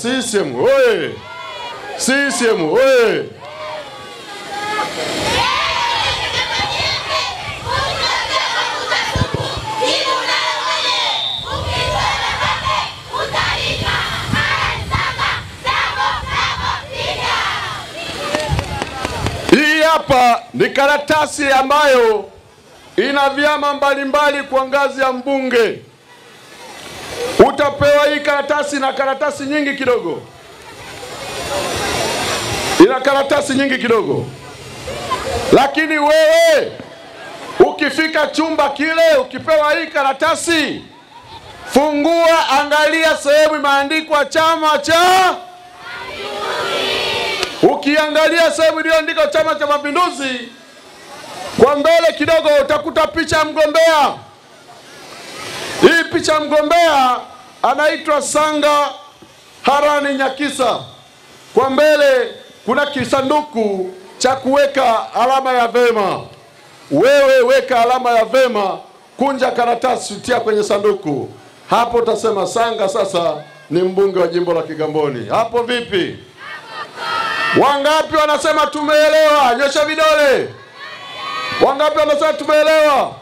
CCM oye! CCM oye! Hii hapa ni karatasi ambayo ina vyama mbalimbali kwa ngazi ya mbunge. Utapewa hii karatasi na karatasi nyingi kidogo. Ina karatasi nyingi kidogo. Lakini wewe ukifika chumba kile ukipewa hii karatasi, fungua, angalia sehemu imeandikwa Chama cha. Ukiangalia sehemu iliyoandikwa Chama cha Mapinduzi, kwa mbele kidogo utakuta picha ya mgombea. Hii picha ya mgombea anaitwa Sanga Harani Nyakisa. Kwa mbele kuna kisanduku cha kuweka alama ya vema. Wewe weka alama ya vema, kunja karatasi, utia kwenye sanduku. Hapo utasema Sanga sasa ni mbunge wa jimbo la Kigamboni. Hapo vipi? Wangapi wanasema tumeelewa? Nyosha vidole. Wangapi wanasema tumeelewa?